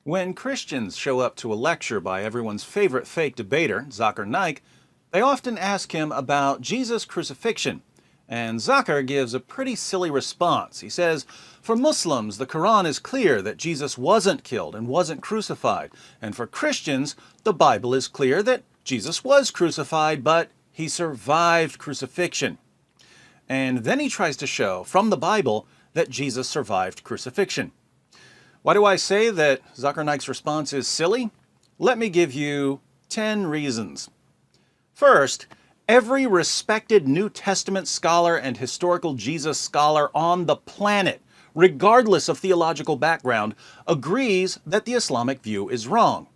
When Christians show up to a lecture by everyone's favorite fake debater, ذاكر Naik, they often ask him about Jesus' crucifixion. And ذاكر gives a pretty silly response. He says, for Muslims, the Quran is clear that Jesus wasn't killed and wasn't crucified. And for Christians, the Bible is clear that Jesus was crucified, but he survived crucifixion. And then he tries to show from the Bible that Jesus survived crucifixion. Why do I say that ذاكر Naik's response is silly? Let me give you 10 reasons. First, every respected New Testament scholar and historical Jesus scholar on the planet, regardless of theological background, agrees that the Islamic view is wrong.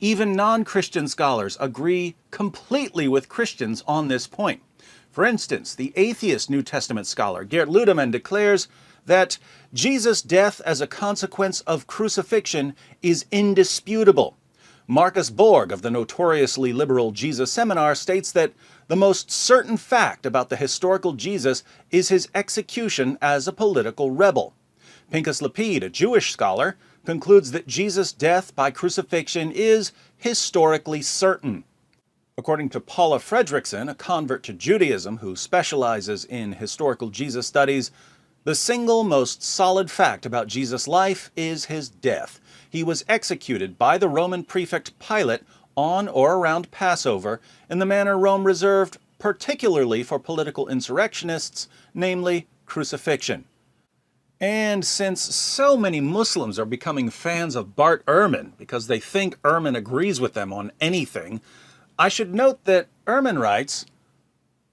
Even non-Christian scholars agree completely with Christians on this point. For instance, the atheist New Testament scholar Geert Ludemann declares that Jesus' death as a consequence of crucifixion is indisputable. Marcus Borg of the notoriously liberal Jesus Seminar states that the most certain fact about the historical Jesus is his execution as a political rebel. Pinchas Lapid, a Jewish scholar, concludes that Jesus' death by crucifixion is historically certain. According to Paula Fredrickson, a convert to Judaism who specializes in historical Jesus studies, the single most solid fact about Jesus' life is his death. He was executed by the Roman prefect Pilate on or around Passover in the manner Rome reserved particularly for political insurrectionists, namely crucifixion. And since so many Muslims are becoming fans of Bart Ehrman because they think Ehrman agrees with them on anything, I should note that Ehrman writes,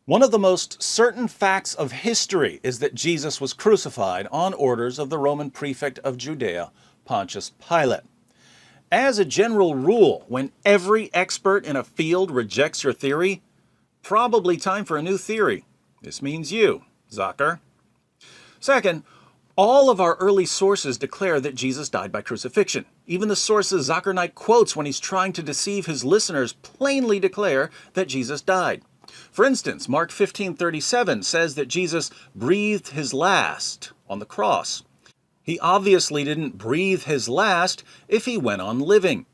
one of the most certain facts of history is that Jesus was crucified on orders of the Roman prefect of Judea, Pontius Pilate. As a general rule, when every expert in a field rejects your theory, probably time for a new theory. This means you, ذاكر. Second, all of our early sources declare that Jesus died by crucifixion. Even the sources ذاكر Naik quotes when he's trying to deceive his listeners plainly declare that Jesus died. For instance, Mark 15:37 says that Jesus breathed his last on the cross. He obviously didn't breathe his last if he went on living.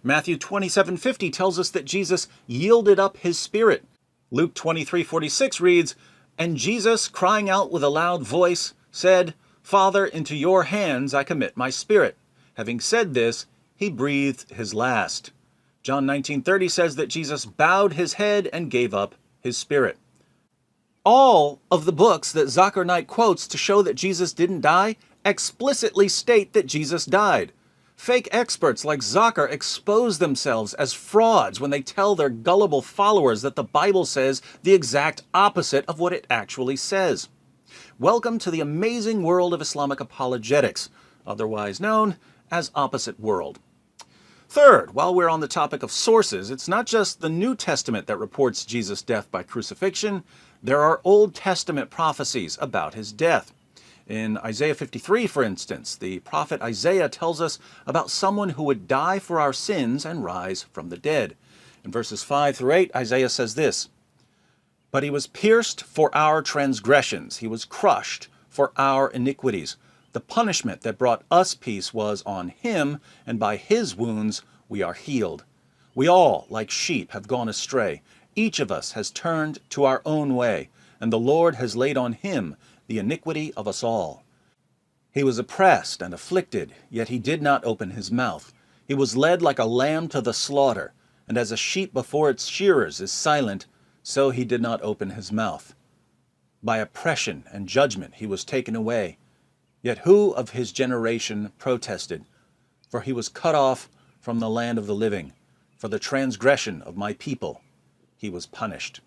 Matthew 27:50 tells us that Jesus yielded up his spirit. Luke 23:46 reads, and Jesus, crying out with a loud voice, said, Father, into your hands I commit my spirit. Having said this, he breathed his last. John 19:30 says that Jesus bowed his head and gave up his spirit. All of the books that ذاكر Naik quotes to show that Jesus didn't die explicitly state that Jesus died. Fake experts like ذاكر expose themselves as frauds when they tell their gullible followers that the Bible says the exact opposite of what it actually says. Welcome to the amazing world of Islamic apologetics, otherwise known as Opposite World. Third, while we're on the topic of sources, it's not just the New Testament that reports Jesus' death by crucifixion. There are Old Testament prophecies about his death. In Isaiah 53, for instance, the prophet Isaiah tells us about someone who would die for our sins and rise from the dead. In verses 5 through 8, Isaiah says this, but he was pierced for our transgressions, he was crushed for our iniquities. The punishment that brought us peace was on him, and by his wounds we are healed. We all, like sheep, have gone astray. Each of us has turned to our own way, and the Lord has laid on him the iniquity of us all. He was oppressed and afflicted, yet he did not open his mouth. He was led like a lamb to the slaughter, and as a sheep before its shearers is silent, so he did not open his mouth. By oppression and judgment he was taken away. Yet who of his generation protested? For he was cut off from the land of the living. For the transgression of my people he was punished.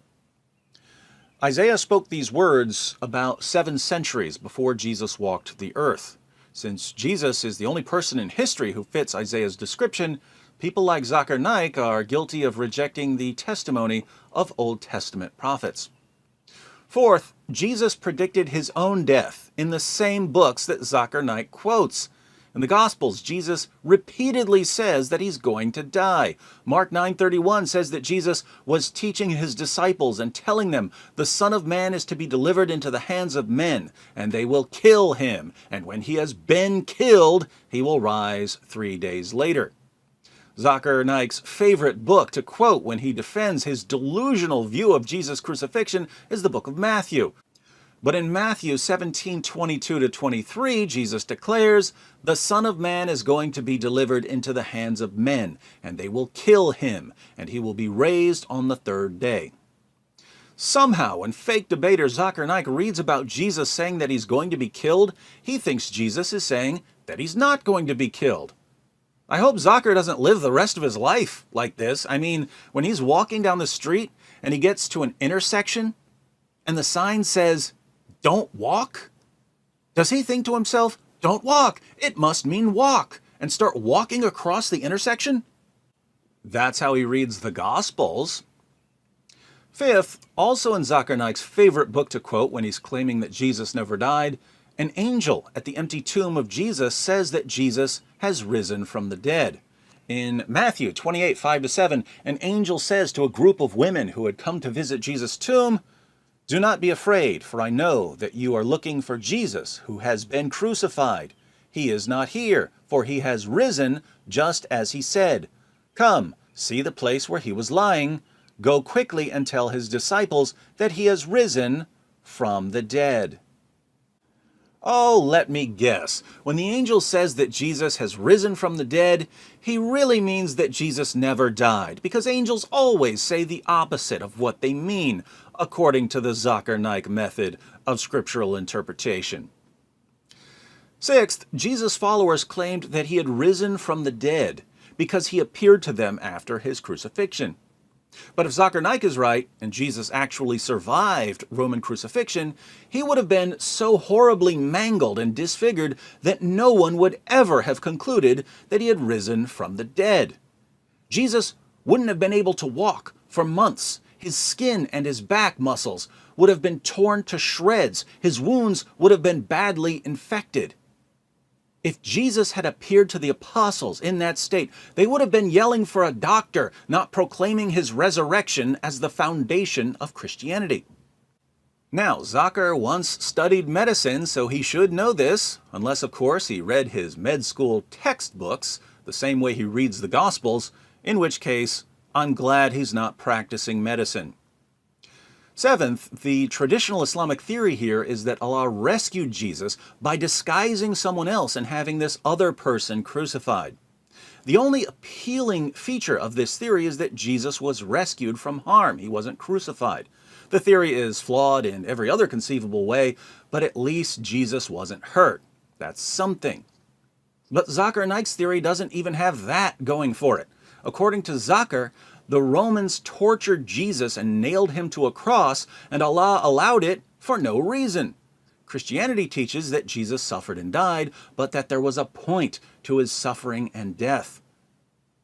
Isaiah spoke these words about 7 centuries before Jesus walked the earth. Since Jesus is the only person in history who fits Isaiah's description, people like ذاكر Naik are guilty of rejecting the testimony of Old Testament prophets. Fourth, Jesus predicted his own death in the same books that ذاكر Naik quotes. In the Gospels, Jesus repeatedly says that he's going to die. Mark 9:31 says that Jesus was teaching his disciples and telling them, "The Son of Man is to be delivered into the hands of men, and they will kill him. And when he has been killed, he will rise 3 days later." ذاكر Naik's favorite book to quote when he defends his delusional view of Jesus' crucifixion is the book of Matthew. But in Matthew 17:22-23, Jesus declares, "The Son of Man is going to be delivered into the hands of men, and they will kill him, and he will be raised on the third day." Somehow, when fake debater ذاكر Naik reads about Jesus saying that he's going to be killed, he thinks Jesus is saying that he's not going to be killed. I hope ذاكر doesn't live the rest of his life like this. I mean, when he's walking down the street and he gets to an intersection and the sign says, "Don't walk," does he think to himself, "Don't walk, it must mean walk," and start walking across the intersection? That's how he reads the Gospels. Fifth, also in ذاكر Naik's favorite book to quote when he's claiming that Jesus never died, an angel at the empty tomb of Jesus says that Jesus has risen from the dead. In Matthew 28:5-7, an angel says to a group of women who had come to visit Jesus' tomb, "Do not be afraid, for I know that you are looking for Jesus, who has been crucified. He is not here, for he has risen, just as he said. Come, see the place where he was lying. Go quickly and tell his disciples that he has risen from the dead." Oh, let me guess. When the angel says that Jesus has risen from the dead, he really means that Jesus never died, because angels always say the opposite of what they mean, according to the ذاكر Naik method of scriptural interpretation. Sixth, Jesus' followers claimed that he had risen from the dead because he appeared to them after his crucifixion. But if ذاكر Naik is right, and Jesus actually survived Roman crucifixion, he would have been so horribly mangled and disfigured that no one would ever have concluded that he had risen from the dead. Jesus wouldn't have been able to walk for months. His skin and his back muscles would have been torn to shreds. His wounds would have been badly infected. If Jesus had appeared to the apostles in that state, they would have been yelling for a doctor, not proclaiming his resurrection as the foundation of Christianity. Now, ذاكر once studied medicine, so he should know this, unless, of course, he read his med school textbooks the same way he reads the Gospels, in which case, I'm glad he's not practicing medicine. Seventh, the traditional Islamic theory here is that Allah rescued Jesus by disguising someone else and having this other person crucified. The only appealing feature of this theory is that Jesus was rescued from harm. He wasn't crucified. The theory is flawed in every other conceivable way, but at least Jesus wasn't hurt. That's something. But ذاكر Naik's theory doesn't even have that going for it. According to ذاكر, the Romans tortured Jesus and nailed him to a cross, and Allah allowed it for no reason. Christianity teaches that Jesus suffered and died, but that there was a point to his suffering and death.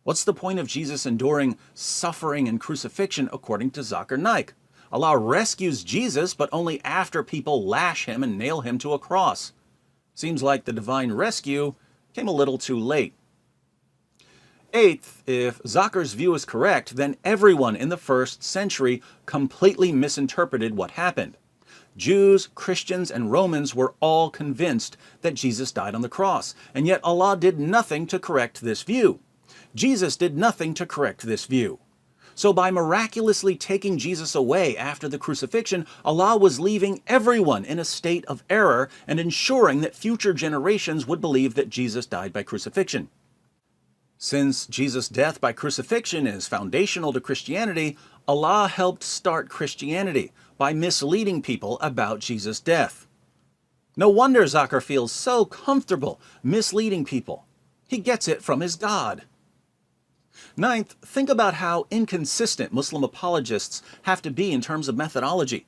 What's the point of Jesus enduring suffering and crucifixion according to ذاكر Naik? Allah rescues Jesus, but only after people lash him and nail him to a cross. Seems like the divine rescue came a little too late. Eighth, if ذاكر's view is correct, then everyone in the first century completely misinterpreted what happened. Jews, Christians, and Romans were all convinced that Jesus died on the cross, and yet Allah did nothing to correct this view. Jesus did nothing to correct this view. So by miraculously taking Jesus away after the crucifixion, Allah was leaving everyone in a state of error and ensuring that future generations would believe that Jesus died by crucifixion. Since Jesus' death by crucifixion is foundational to Christianity, Allah helped start Christianity by misleading people about Jesus' death. No wonder ذاكر feels so comfortable misleading people. He gets it from his God. Ninth, think about how inconsistent Muslim apologists have to be in terms of methodology.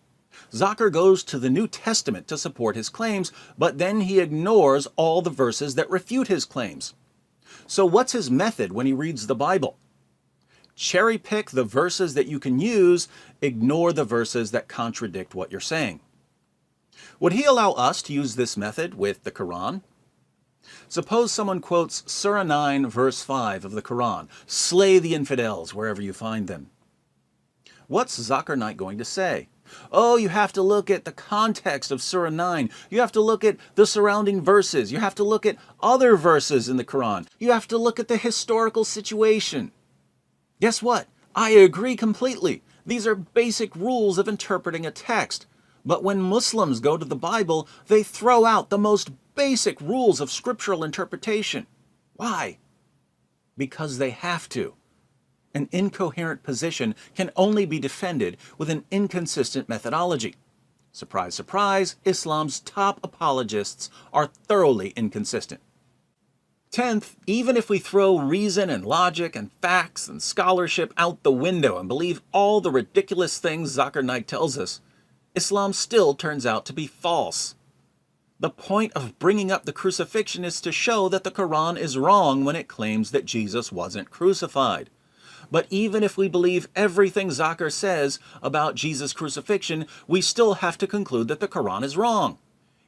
ذاكر goes to the New Testament to support his claims, but then he ignores all the verses that refute his claims. So what's his method when he reads the Bible? Cherry pick the verses that you can use, ignore the verses that contradict what you're saying. Would he allow us to use this method with the Quran? Suppose someone quotes Surah 9, verse 5 of the Quran, "Slay the infidels wherever you find them." What's ذاكر Naik going to say? Oh, you have to look at the context of Surah 9. You have to look at the surrounding verses. You have to look at other verses in the Quran. You have to look at the historical situation. Guess what? I agree completely. These are basic rules of interpreting a text. But when Muslims go to the Bible, they throw out the most basic rules of scriptural interpretation. Why? Because they have to. An incoherent position can only be defended with an inconsistent methodology. Surprise, surprise, Islam's top apologists are thoroughly inconsistent. 10th, even if we throw reason and logic and facts and scholarship out the window and believe all the ridiculous things ذاكر Naik tells us, Islam still turns out to be false. The point of bringing up the crucifixion is to show that the Quran is wrong when it claims that Jesus wasn't crucified. But even if we believe everything ذاكر says about Jesus' crucifixion, we still have to conclude that the Quran is wrong.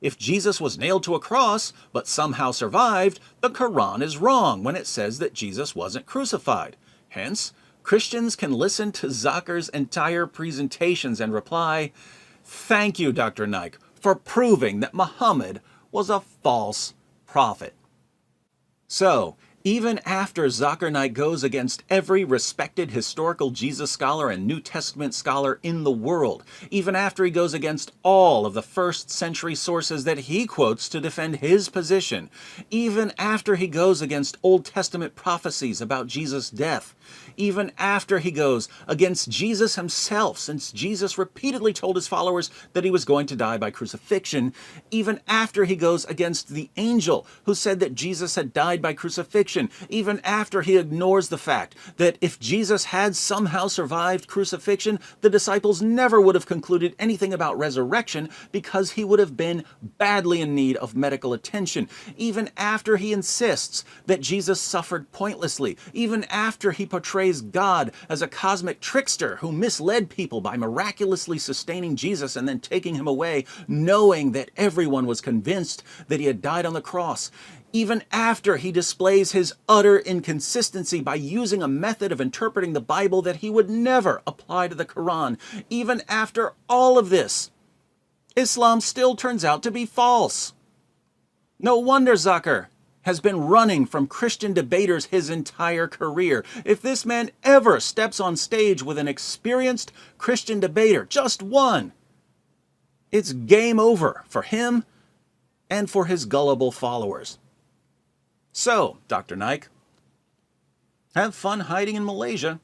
If Jesus was nailed to a cross, but somehow survived, the Quran is wrong when it says that Jesus wasn't crucified. Hence, Christians can listen to ذاكر's entire presentations and reply, "Thank you, Dr. Naik, for proving that Muhammad was a false prophet." So, even after ذاكر Naik goes against every respected historical Jesus scholar and New Testament scholar in the world, even after he goes against all of the first century sources that he quotes to defend his position, even after he goes against Old Testament prophecies about Jesus' death, even after he goes against Jesus himself, since Jesus repeatedly told his followers that he was going to die by crucifixion, even after he goes against the angel who said that Jesus had died by crucifixion, even after he ignores the fact that if Jesus had somehow survived crucifixion, the disciples never would have concluded anything about resurrection because he would have been badly in need of medical attention, even after he insists that Jesus suffered pointlessly, even after he portrays God as a cosmic trickster who misled people by miraculously sustaining Jesus and then taking him away, knowing that everyone was convinced that he had died on the cross, even after he displays his utter inconsistency by using a method of interpreting the Bible that he would never apply to the Quran, even after all of this, Islam still turns out to be false. No wonder ذاكر has been running from Christian debaters his entire career. If this man ever steps on stage with an experienced Christian debater, just one, it's game over for him and for his gullible followers. So, Dr. Naik, have fun hiding in Malaysia.